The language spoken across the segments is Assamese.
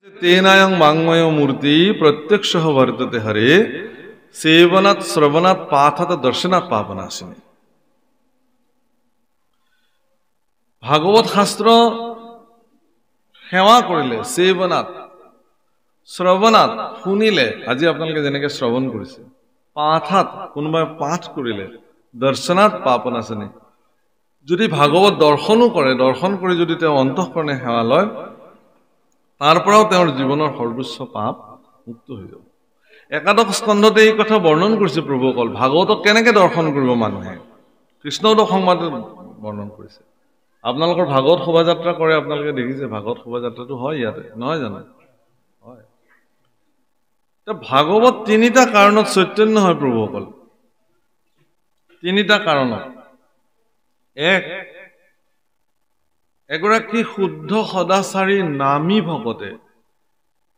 तेनायं वाङ्मयो मूर्ति प्रत्यक्षः वर्तते हरे सेवनात् श्रवणात् पाठात् दर्शनात् पावनाशिनी। भागवत शास्त्र सेवा करिले सेवनात् श्रवणात् शुनिले আজি আপোনালোকে যেনেকৈ শ্ৰৱণ কৰিছে পাঠাত কোনোবাই পাঠ কৰিলে দৰ্শনাত পাপনাশনী যদি ভাগৱত দৰ্শনো কৰে দৰ্শন কৰি যদি তেওঁ অন্তঃকৰণে সেৱা লয় তাৰ পৰাও তেওঁৰ জীৱনৰ সৰ্বোচ্চ পাপ মুক্ত হৈ যাব। একাদশ স্কন্ধতে এই কথা বৰ্ণন কৰিছে প্ৰভুসকল ভাগৱতক কেনেকৈ দৰ্শন কৰিব মানুহে কৃষ্ণদক সংবাদত বৰ্ণন কৰিছে। আপোনালোকৰ ভাগৱত শোভাযাত্ৰা কৰে আপোনালোকে দেখিছে ভাগৱত শোভাযাত্ৰাটো হয় ইয়াতে নহয় জানো হয়। ভাগৱত তিনিটা কাৰণত চৈতন্য হয় প্ৰভুসকল তিনিটা কাৰণত এগৰাকী শুদ্ধ সদাচাৰী নামী ভকতে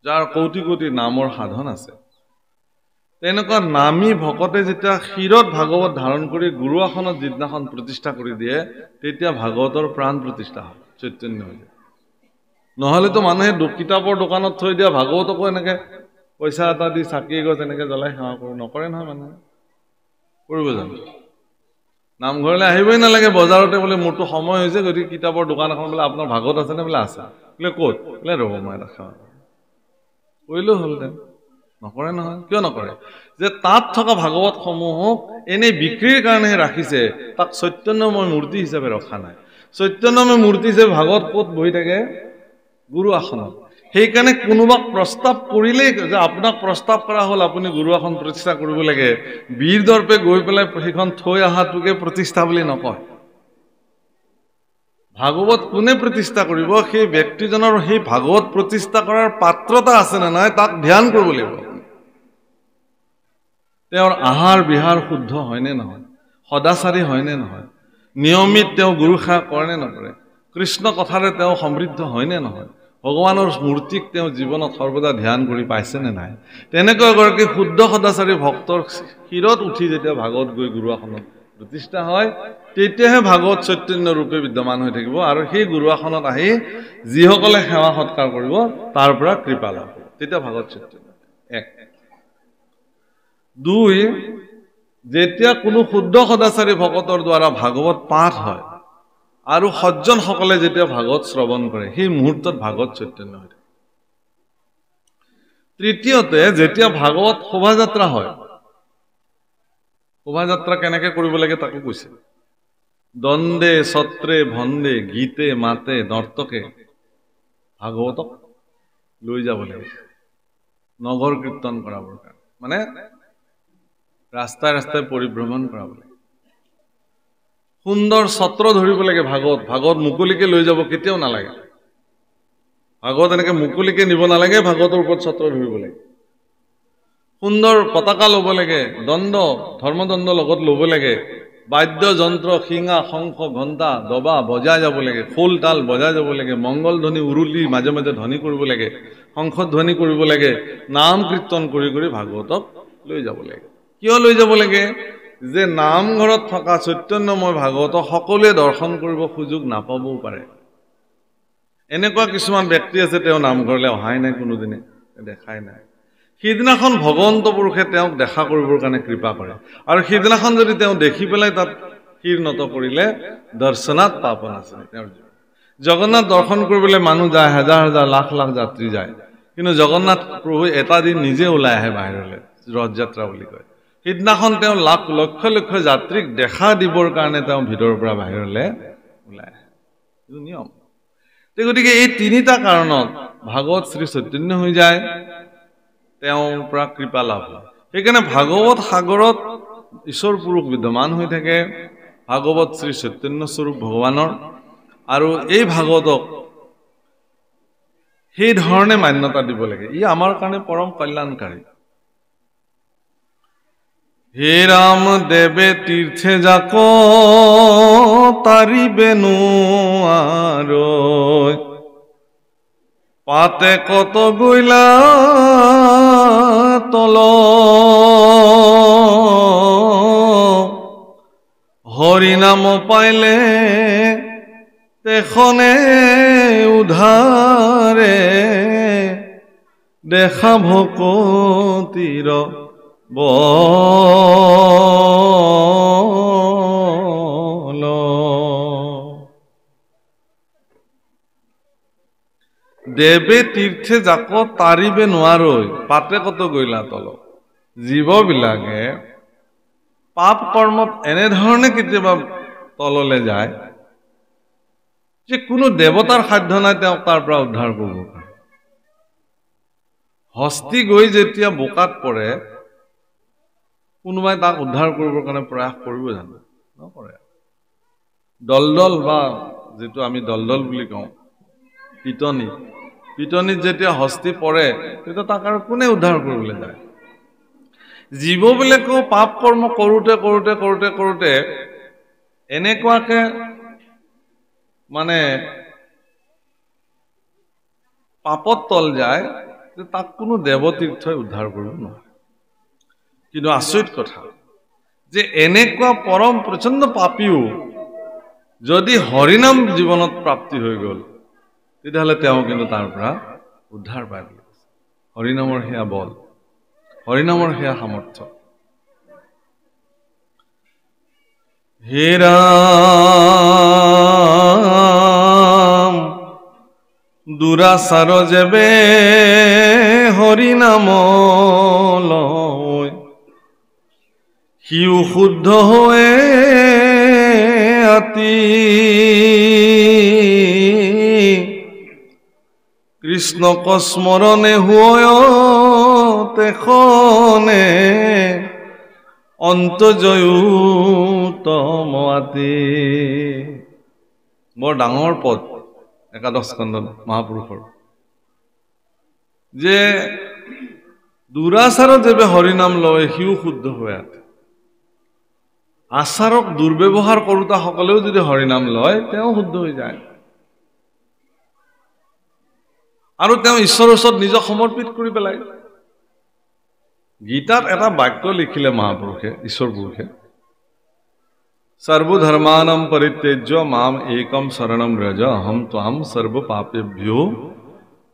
যাৰ কোটি কোটি নামৰ সাধন আছে তেনেকুৱা নামী ভকতে যেতিয়া শিৰত ভাগৱত ধাৰণ কৰি গুৰু আসনত যিদিনাখন প্ৰতিষ্ঠা কৰি দিয়ে তেতিয়া ভাগৱতৰ প্ৰাণ প্ৰতিষ্ঠা হয় চৈতন্য হৈ যায়। নহ'লেতো মানুহে কিতাপৰ দোকানত থৈ দিয়া ভাগৱতকো এনেকে পইচা এটা দি চাকি গছ এনেকে জ্বলাই সেৱা নকৰে নহয় মানুহে কৰিব জানো। নামঘৰলৈ আহিবই নালাগে বজাৰতে বোলে মোৰতো সময় হৈছে গতিকে কিতাপৰ দোকান এখন বোলে আপোনাৰ ভাগৱত আছে নে বোলে আছে বোলে ক'ত বোলে ৰ'ব মই এটা সেৱা কৰিলেও হ'লহেঁতেন নকৰে নহয়। কিয় নকৰে যে তাত থকা ভাগৱতসমূহক এনেই বিক্ৰীৰ কাৰণেহে ৰাখিছে তাক চৈতন্যময় মূৰ্তি হিচাপে ৰখা নাই। চৈতন্যময় মূৰ্তি হিচাপে ভাগৱত ক'ত বহি থাকে গুৰু আসনত। সেইকাৰণে কোনোবাক প্ৰস্তাৱ কৰিলেই যে আপোনাক প্ৰস্তাৱ কৰা হ'ল আপুনি গুৰু আসন প্ৰতিষ্ঠা কৰিব লাগে বীৰ দৰ্পে গৈ পেলাই সেইখন থৈ অহাটোকে প্ৰতিষ্ঠা বুলি নকয়। ভাগৱত কোনে প্ৰতিষ্ঠা কৰিব সেই ব্যক্তিজনৰ সেই ভাগৱত প্ৰতিষ্ঠা কৰাৰ পাত্ৰতা আছে নে নাই তাক ধ্যান কৰিব লাগিব। তেওঁৰ আহাৰ বিহাৰ শুদ্ধ হয়নে নহয় সদাচাৰী হয়নে নহয় নিয়মিত তেওঁ গুৰু সেৱা কৰে নে নকৰে কৃষ্ণ কথাৰে তেওঁ সমৃদ্ধ হয়নে নহয় ভগৱানৰ মূৰ্তিক তেওঁ জীৱনত সৰ্বদা ধ্যান কৰি পাইছে নে নাই। তেনেকৈ এগৰাকী শুদ্ধ সদাচাৰী ভক্তৰ শিৰত উঠি যেতিয়া ভাগৱত গৈ গুৰু আসনত প্ৰতিষ্ঠা হয় তেতিয়াহে ভাগৱত চৈতন্য ৰূপে বিদ্যমান হৈ থাকিব আৰু সেই গুৰু আসনত আহি যিসকলে সেৱা সৎকাৰ কৰিব তাৰ পৰা কৃপা লাভ হ'ব তেতিয়া ভাগৱত চৈতন্য। এক দুই যেতিয়া কোনো শুদ্ধ সদাচাৰী ভকতৰ দ্বাৰা ভাগৱত পাঠ হয় আৰু সজ্জনসকলে যেতিয়া ভাগৱত শ্ৰৱণ কৰে সেই মুহূৰ্তত ভাগৱত চৈতন্য হৈ থাকে। তৃতীয়তে যেতিয়া ভাগৱত শোভাযাত্ৰা হয় শোভাযাত্ৰা কেনেকে কৰিব লাগে তাকো কৈছে দণ্ডে ছত্ৰে ভণ্ডে গীতে মাতে নৰ্তকে ভাগৱতক লৈ যাব লাগে নগৰ কীৰ্তন কৰাবৰ কাৰণে মানে ৰাস্তাই ৰাস্তাই পৰিভ্ৰমণ কৰাব লাগে। সুন্দৰ ছত্ৰ ধৰিব লাগে ভাগৱত মুকলিকে লৈ যাব কেতিয়াও নালাগে ভাগৱত এনেকে মুকলিকে নিব নালাগে ভাগৱতৰ ওপৰত ছত্ৰ ধৰিব লাগে। সুন্দৰ পতাকা ল'ব লাগে ধৰ্মদণ্ড লগত ল'ব লাগে বাদ্য যন্ত্ৰ শিঙা শংখ ঘণ্টা দবা বজাই যাব লাগে খোল তাল বজাই যাব লাগে মংগল ধ্বনি উৰুলি মাজে মাজে ধ্বনি কৰিব লাগে শংখ ধ্বনি কৰিব লাগে নাম কীৰ্তন কৰি কৰি ভাগৱতক লৈ যাব লাগে। কিয় লৈ যাব লাগে যে নামঘৰত থকা চৈতন্যময় ভাগৱতক সকলোৱে দৰ্শন কৰিব সুযোগ নাপাবও পাৰে। এনেকুৱা কিছুমান ব্যক্তি আছে তেওঁ নামঘৰলৈ অহাই নাই কোনোদিনে দেখাই নাই সেইদিনাখন ভগৱন্ত পুৰুষে তেওঁক দেখা কৰিবৰ কাৰণে কৃপা কৰে আৰু সেইদিনাখন যদি তেওঁ দেখি পেলাই তাত শিৰ নত কৰিলে দৰ্শনাত পাপনাশনী। তেওঁৰ জগন্নাথ দৰ্শন কৰিবলৈ মানুহ যায় হাজাৰ হাজাৰ লাখ লাখ যাত্ৰী যায় কিন্তু জগন্নাথ প্ৰভু এটা দিন নিজে ওলাই আহে বাহিৰলৈ ৰথযাত্ৰা বুলি কয় সিদিনাখন তেওঁ লক্ষ লক্ষ যাত্ৰীক দেখা দিবৰ কাৰণে তেওঁ ভিতৰৰ পৰা বাহিৰলৈ ওলাই আহে এইটো নিয়ম। গতিকে এই তিনিটা কাৰণত ভাগৱত শ্ৰী চৈতন্য হৈ যায় তেওঁৰ পৰা কৃপা লাভ হয়। সেইকাৰণে ভাগৱত সাগৰত ঈশ্বৰ পুৰুষ বিদ্যমান হৈ থাকে ভাগৱত শ্ৰী চৈতন্য স্বৰূপ ভগৱানৰ আৰু এই ভাগৱতক সেই ধৰণে মান্যতা দিব লাগে ই আমাৰ কাৰণে পৰম কল্যাণকাৰী। হে ৰাম দেবে তীৰ্থে যাক তাৰিবেনু আৰ পাতে কত গইলা তল হৰিনাম পাইলে তেখনে উধাৰে দেখা ভকতিৰ দেৱে তীৰ্থে যাক তাৰিবে নোৱাৰৈ পাতে কত গৈলা তল জীৱবিলাকে পাপ কৰ্মত এনেধৰণে কেতিয়াবা তললে যায় যে কোনো দেৱতাৰ সাধ্য নাই তেওঁক তাৰ পৰা উদ্ধাৰ কৰিব পাৰে হস্তি গৈ যেতিয়া বোকাত পৰে কোনোবাই তাক উদ্ধাৰ কৰিবৰ কাৰণে প্ৰয়াস কৰিব জানো নকৰে দলদল বা যেটো আমি দলদল বুলি কওঁ পিটনিত যেতিয়া হস্তি পৰে তেতিয়া তাক আৰু কোনে উদ্ধাৰ কৰিবলৈ যায় জীৱবিলাকেও পাপ কৰ্ম কৰোতে এনেকুৱাকে মানে পাপত তল যায় যে তাক কোনো দেৱতীৰ্থই উদ্ধাৰ কৰিব নোৱাৰে কিন্তু আচৰিত কথা যে এনেকুৱা পৰম প্ৰচণ্ড পাপীও যদি হৰিনাম জীৱনত প্ৰাপ্তি হৈ গ'ল তেতিয়াহ'লে তেওঁ কিন্তু তাৰ পৰা উদ্ধাৰ পায় হৰিনামৰ সেয়া বল হৰিনামৰ সেয়া সামৰ্থ্য হে ৰাম দুৰাচাৰ যেবে হৰিনাম লয় সিও শুদ্ধ হৈ আতি কৃষ্ণক স্মৰণে হয় তেখনে অন্তজয়ুতমতি বৰ ডাঙৰ পদ একাদশ স্কন্ধত মহাপুৰুষৰ যে দুৰাচাৰত যেবে হৰিনাম লয় সিও শুদ্ধ হৈ আছে আচাৰক দুৰ্ব্যৱহাৰ কৰোতা সকলেও যদি হৰিনাম লয় তেওঁ শুদ্ধ হৈ যায় আৰু তেওঁ ঈশ্বৰৰ ওচৰত নিজক সমৰ্পিত কৰি পেলায় গীতাত এটা বাক্য লিখিলে মহাপুৰুষে ঈশ্বৰ পুৰুষে সৰ্বধৰ্মানাম পৰিত্যজ্য মাম একম শৰণম ব্ৰজ অহম ত্বাম সৰ্ব পাপেভ্যো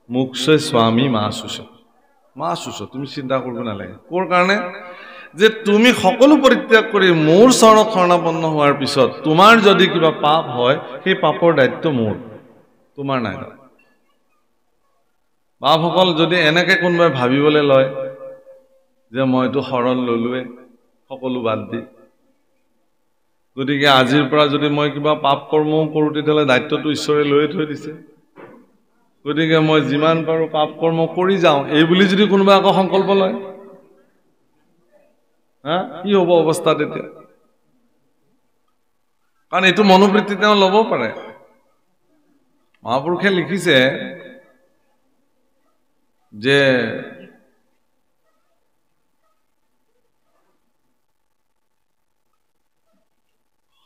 মোক্ষে স্বামী মা শুচ তুমি চিন্তা কৰিব নালাগে কোৰ কাৰণে যে তুমি সকলো পৰিত্যাগ কৰি মোৰ চৰণত শৰণাপন্ন হোৱাৰ পিছত তোমাৰ যদি কিবা পাপ হয় সেই পাপৰ দায়িত্ব মোৰ তোমাৰ নাই বাপসকল যদি এনেকে কোনোবাই ভাবিবলৈ লয় যে মইতো শৰণ ললোৱে সকলো বাদ দি গতিকে আজিৰ পৰা যদি মই কিবা পাপ কৰ্মও কৰো তেতিয়াহ'লে দায়িত্বটো ঈশ্বৰে লৈ থৈ দিছে গতিকে মই যিমান পাৰো পাপ কৰ্ম কৰি যাওঁ এই বুলি যদি কোনোবা আকৌ সংকল্প লয় কি হ'ব অৱস্থা তেতিয়া কাৰণ এইটো মনোবৃত্তি তেওঁ ল'ব পাৰে মহাপুৰুষে লিখিছে যে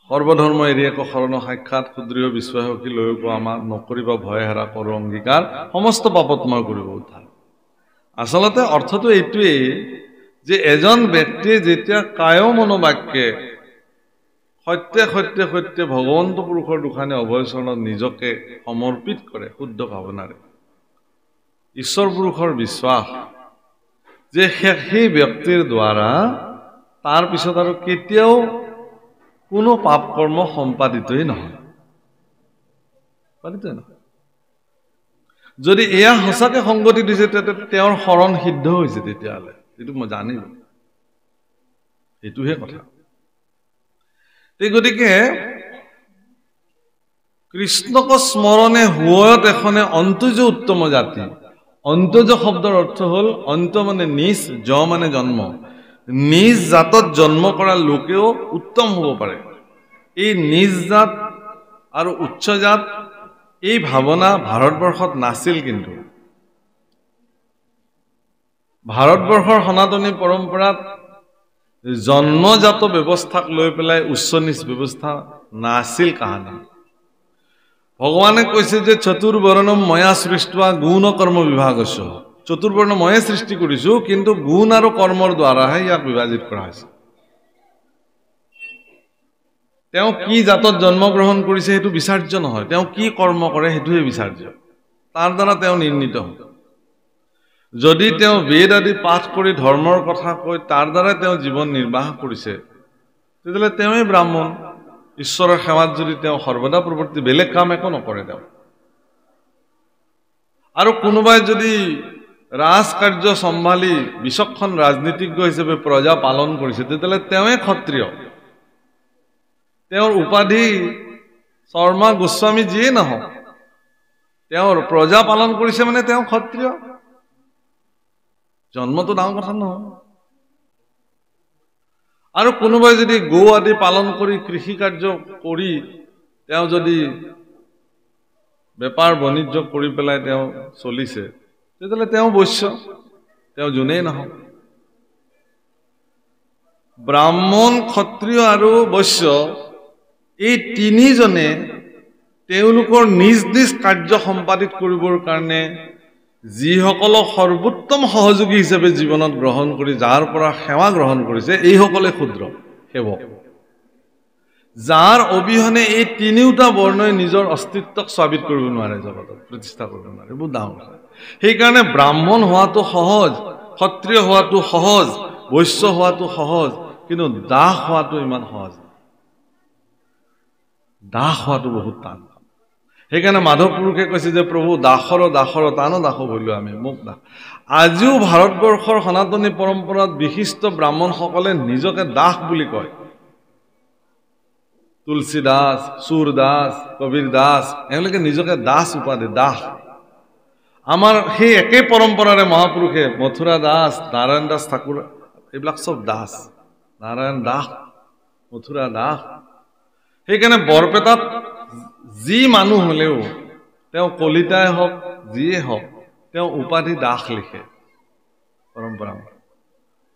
সৰ্বধৰ্ম এৰি এক শৰণ সাক্ষাৎ সুদৃঢ় বিশ্বাসী লৈ আমাৰ নকৰিব ভয় হেৰা কৰো অংগীকাৰ সমস্ত পাপত মই কৰিব উদ্ধাৰ আচলতে অৰ্থটো এইটোৱেই যে এজন ব্যক্তিয়ে যেতিয়া কায় মনোবাক্যে সত্যে ভগৱন্ত পুৰুষৰ দুখানে অভয়চৰণত নিজকে সমৰ্পিত কৰে শুদ্ধ ভাৱনাৰে ঈশ্বৰ পুৰুষৰ বিশ্বাস যে সেই ব্যক্তিৰ দ্বাৰা তাৰ পিছত আৰু কেতিয়াও কোনো পাপ কৰ্ম সম্পাদিতই নহয় যদি এয়া সঁচাকে সংগতি দিছে তেতিয়া তেওঁৰ শৰণ সিদ্ধ হৈছে তেতিয়াহ'লে এইটো মই জানিব এইটোহে কথা গতিকে কৃষ্ণক স্মৰণে হুয়ত এখনে অন্তজ উত্তম জাতি অন্তজ শব্দৰ অৰ্থ হ'ল অন্ত মানে নিজ জ মানে জন্ম নিজ জাতত জন্ম কৰা লোকেও উত্তম হ'ব পাৰে এই নিজ জাত আৰু উচ্চ জাত এই ভাৱনা ভাৰতবৰ্ষত নাছিল কিন্তু ভাৰতবৰ্ষৰ সনাতনী পৰম্পৰাত জন্মজাত ব্যৱস্থাক লৈ পেলাই উচ্চ নিচ ব্যৱস্থা নাছিল কাহানি ভগৱানে কৈছে যে চতুৰ্বৰ্ণম ময়া সৃষ্টোৱা গুণ কৰ্ম বিভাগস্য চতুৰ্বৰ্ণ ময়ে সৃষ্টি কৰিছো কিন্তু গুণ আৰু কৰ্মৰ দ্বাৰাহে ইয়াক বিভাজিত কৰা হৈছে তেওঁ কি জাতত জন্মগ্ৰহণ কৰিছে সেইটো বিচাৰ্য নহয় তেওঁ কি কৰ্ম কৰে সেইটোহে বিচাৰ্য তাৰ দ্বাৰা তেওঁ নিৰ্ণিত হয় যদি তেওঁ বেদ আদি পাঠ কৰি ধৰ্মৰ কথা কৈ তাৰ দ্বাৰা তেওঁ জীৱন নিৰ্বাহ কৰিছে তেতিয়াহ'লে তেওঁই ব্ৰাহ্মণ ঈশ্বৰৰ সেৱাত যদি তেওঁ সৰ্বদা প্ৰৱৰ্তি বেলেগ কাম একো নকৰে তেওঁ আৰু কোনোবাই যদি ৰাজকাৰ্য সম্ভালি বিচক্ষণ ৰাজনীতিজ্ঞ হিচাপে প্ৰজা পালন কৰিছে তেতিয়াহ'লে তেওঁই ক্ষত্ৰিয় তেওঁৰ উপাধি শৰ্মা গোস্বামী যিয়ে নহওক তেওঁৰ প্ৰজা পালন কৰিছে মানে তেওঁ ক্ষত্ৰিয় জন্মটো ডাঙৰ কথা নহয় আৰু কোনোবাই যদি গো আদি পালন কৰি কৃষি কাৰ্য কৰি তেওঁ যদি বেপাৰ বাণিজ্য কৰি পেলাই তেওঁ চলিছে তেতিয়াহ'লে তেওঁ বৈশ্য তেওঁ যোনেই নহওক ব্ৰাহ্মণ ক্ষত্ৰিয় আৰু বৈশ্য এই তিনিজনে তেওঁলোকৰ নিজ নিজ কাৰ্য সম্পাদিত কৰিবৰ কাৰণে যিসকলক সৰ্বোত্তম সহযোগী হিচাপে জীৱনত গ্ৰহণ কৰি যাৰ পৰা সেৱা গ্ৰহণ কৰিছে এইসকলে ক্ষুদ্ৰ সেৱক যাৰ অবিহনে এই তিনিওটা বৰ্ণই নিজৰ অস্তিত্বক স্বাৱিত কৰিব নোৱাৰে জগতত প্ৰতিষ্ঠা কৰিব নোৱাৰে বহুত ডাঙৰ কথা সেইকাৰণে ব্ৰাহ্মণ হোৱাটো সহজ ক্ষত্ৰিয় হোৱাটো সহজ বৈশ্য হোৱাটো সহজ কিন্তু দাস হোৱাটো ইমান সহজ দাস হোৱাটো বহুত টান সেইকাৰণে মাধৱ পুৰুষে কৈছে যে প্ৰভু দাসৰ টানো দাস হলো আমি মোক দাস আজিও ভাৰতবৰ্ষৰ সনাতনী পৰম্পৰাত বিশিষ্ট ব্ৰাহ্মণসকলে নিজকে দাস বুলি কয় তুলসী দাস সুৰ দাস কবিৰ দাস এওঁলোকে নিজকে দাস উপাধি দাস আমাৰ সেই একে পৰম্পৰাৰে মহাপুৰুষে মথুৰা দাস নাৰায়ণ দাস ঠাকুৰ এইবিলাক চব দাস নাৰায়ণ দাস মথুৰা দাস সেইকাৰণে বৰপেটাত যি মানুহ হলেও তেওঁ কলিতাই হওক যিয়ে হওক তেওঁ উপাধি দাস লিখে পৰম্পৰা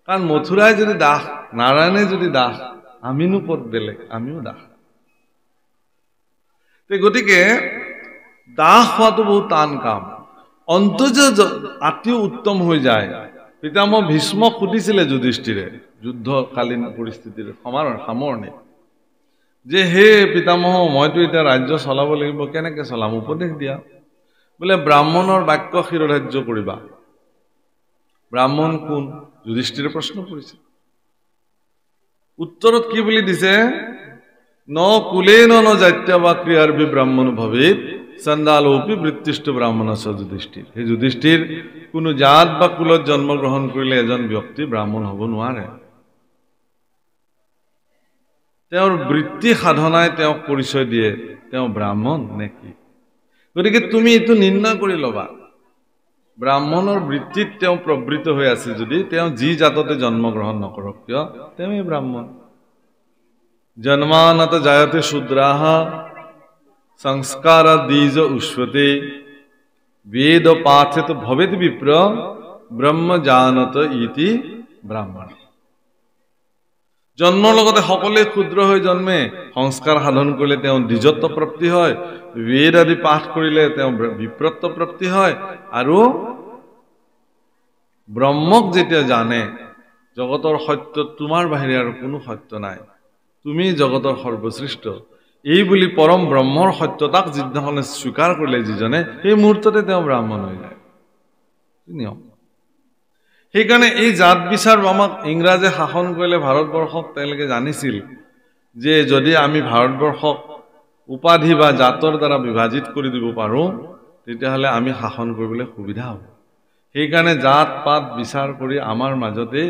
কাৰণ মথুৰাই যদি দাস নাৰায়ণে যদি দাস আমিনো ক'ত বেলেগ আমিও দাস গতিকে দাস হোৱাটো বহুত টান কাম অন্তৰ্য আতিও উত্তম হৈ যায় পিতামহ ভীষ্মক সুধিছিলে যুধিষ্ঠিৰে যুদ্ধকালীন পৰিস্থিতিৰ সামৰণি যে হে পিতামহ মইতো এতিয়া ৰাজ্য চলাব লাগিব কেনেকে চলাম উপদেশ দিয়া বোলে ব্ৰাহ্মণৰ বাক্য শিৰোধাৰ্য কৰিবা ব্ৰাহ্মণ কোন যুধিষ্ঠিৰে প্ৰশ্ন কৰিছে উত্তৰত কি বুলি দিছে ন কুলেন ন জাত্য বা ক্ৰিয়াৰ বি ব্ৰাহ্মণ ভৱেত চণ্ডালোপি বৃত্তিষ্ঠ ব্ৰাহ্মণ যুধিষ্ঠিৰ সেই যুধিষ্ঠিৰ কোনো জাত বা কুলত জন্মগ্ৰহণ কৰিলে এজন ব্যক্তি ব্ৰাহ্মণ হ'ব নোৱাৰে তেওঁৰ বৃত্তি সাধনাই তেওঁক পৰিচয় দিয়ে তেওঁ ব্ৰাহ্মণ নেকি গতিকে তুমি এইটো নিৰ্ণয় কৰি ল'বা ব্ৰাহ্মণৰ বৃত্তিত তেওঁ প্ৰবৃত্ত হৈ আছে যদি তেওঁ যি জাততে জন্মগ্ৰহণ নকৰক কিয় তেওঁই ব্ৰাহ্মণ জন্মানত জায়তে শূদ্ৰাহ সংস্কাৰ দ্বিজ উষ্বতে বেদ পাঠেত ভবেত বিপ্ৰ ব্ৰহ্ম জানত ইতি ব্ৰাহ্মণ জন্মৰ লগতে সকলোৱে ক্ষুদ্ৰ হৈ জন্মে সংস্কাৰ সাধন কৰিলে তেওঁ দ্বিজত্ব প্ৰাপ্তি হয় বেদ আদি পাঠ কৰিলে তেওঁ বিপ্ৰত্ব প্ৰাপ্তি হয় আৰু ব্ৰহ্মক যেতিয়া জানে জগতৰ সত্য তোমাৰ বাহিৰে আৰু কোনো সত্য নাই তুমি জগতৰ সৰ্বশ্ৰেষ্ঠ এই বুলি পৰম ব্ৰহ্মৰ সত্যতাক যিদিনাখনে স্বীকাৰ কৰিলে যিজনে সেই মুহূৰ্ততে তেওঁ ব্ৰাহ্মণ হৈ যায় নিয়ম সেইকাৰণে এই জাত বিচাৰ আমাক ইংৰাজে শাসন কৰিলে ভাৰতবৰ্ষক তেওঁলোকে জানিছিল যে যদি আমি ভাৰতবৰ্ষক উপাধি বা জাতৰ দ্বাৰা বিভাজিত কৰি দিব পাৰোঁ তেতিয়াহ'লে আমি শাসন কৰিবলৈ সুবিধা হ'ব সেইকাৰণে জাত পাত বিচাৰ কৰি আমাৰ মাজতে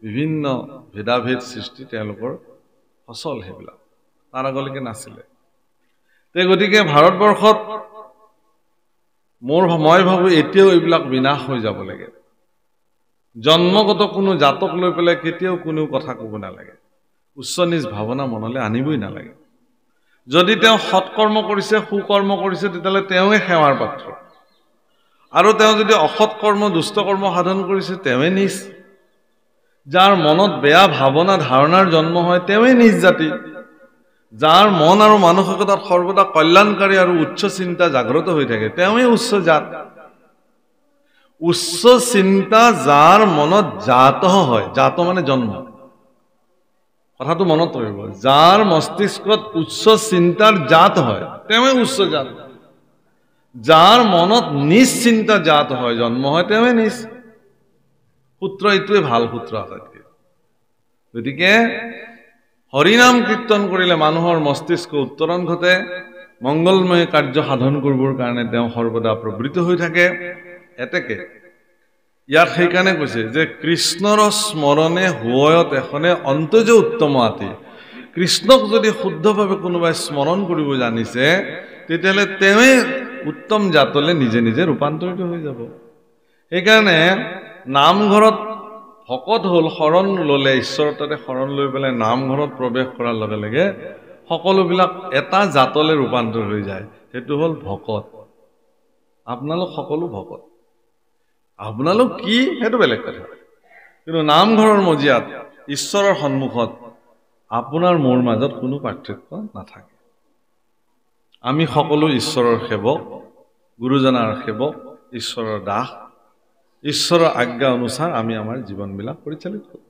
বিভিন্ন ভেদাভেদ সৃষ্টি তেওঁলোকৰ ফচল সেইবিলাক তাৰ আগলৈকে নাছিলে গতিকে ভাৰতবৰ্ষত মই ভাবো এতিয়াও এইবিলাক বিনাশ হৈ যাব লাগে জন্মগত কোনো জাতক লৈ পেলাই কেতিয়াও কোনো কথা ক'ব নালাগে উচ্চ নিজ ভাৱনা মনলৈ আনিবই নালাগে যদি তেওঁ সৎকৰ্ম কৰিছে সুকৰ্ম কৰিছে তেতিয়াহ'লে তেওঁৱে সেৱাৰ পাত্ৰ আৰু তেওঁ যদি অসৎ কৰ্ম দুষ্ট কৰ্ম সাধন কৰিছে তেওঁৱে নিজ যাৰ মনত বেয়া ভাৱনা ধাৰণাৰ জন্ম হয় তেওঁৱে নিজ জাতি যাৰ মন আৰু মানসিকতাত সৰ্বদা কল্যাণকাৰী আৰু উচ্চ চিন্তা জাগ্ৰত হৈ থাকে তেওঁৱে উচ্চ জাত উচ্চ চিন্তা যাৰ মনত জাত হয় জাত মানে জন্ম কথাটো মনত ৰাখিব যাৰ মস্তিষ্কত উচ্চ চিন্তাৰ জাত হয় তেওঁৱে উচ্চ জাত যাৰ মনত নিজ চিন্তা জাত হয় জন্ম হয় তেওঁৱে নিজ সূত্ৰ এইটোৱে ভাল সূত্ৰ আটাইতকৈ গতিকে হৰিনাম কীৰ্তন কৰিলে মানুহৰ মস্তিষ্ক উত্তৰণ ঘটে মংগলময় কাৰ্য সাধন কৰিবৰ কাৰণে তেওঁ সৰ্বদা প্ৰবৃত্ত হৈ থাকে এতেকে ইয়াক সেইকাৰণে কৈছে যে কৃষ্ণৰ স্মৰণে হুয়ত এখনে অন্তজ উত্তম আতি কৃষ্ণক যদি শুদ্ধভাৱে কোনোবাই স্মৰণ কৰিব জানিছে তেতিয়াহ'লে তেওঁৱে উত্তম জাতলে নিজে নিজে ৰূপান্তৰিত হৈ যাব সেইকাৰণে নামঘৰত ভকত হ'ল শৰণ ল'লে ঈশ্বৰৰ তাতে শৰণ লৈ পেলাই নামঘৰত প্ৰৱেশ কৰাৰ লগে লগে সকলোবিলাক এটা জাতলে ৰূপান্তৰ হৈ যায় সেইটো হ'ল ভকত আপোনালোক সকলো ভকত আপোনালোক কি সেইটো বেলেগ কথা কিন্তু নামঘৰৰ মজিয়াত ঈশ্বৰৰ সন্মুখত আপোনাৰ মোৰ মাজত কোনো পাৰ্থক্য নাথাকে আমি সকলো ঈশ্বৰৰ সেৱক গুৰুজনাৰ সেৱক ঈশ্বৰৰ দাস ঈশ্বৰৰ আজ্ঞা অনুসাৰ আমি আমাৰ জীৱনবিলাক পৰিচালিত কৰোঁ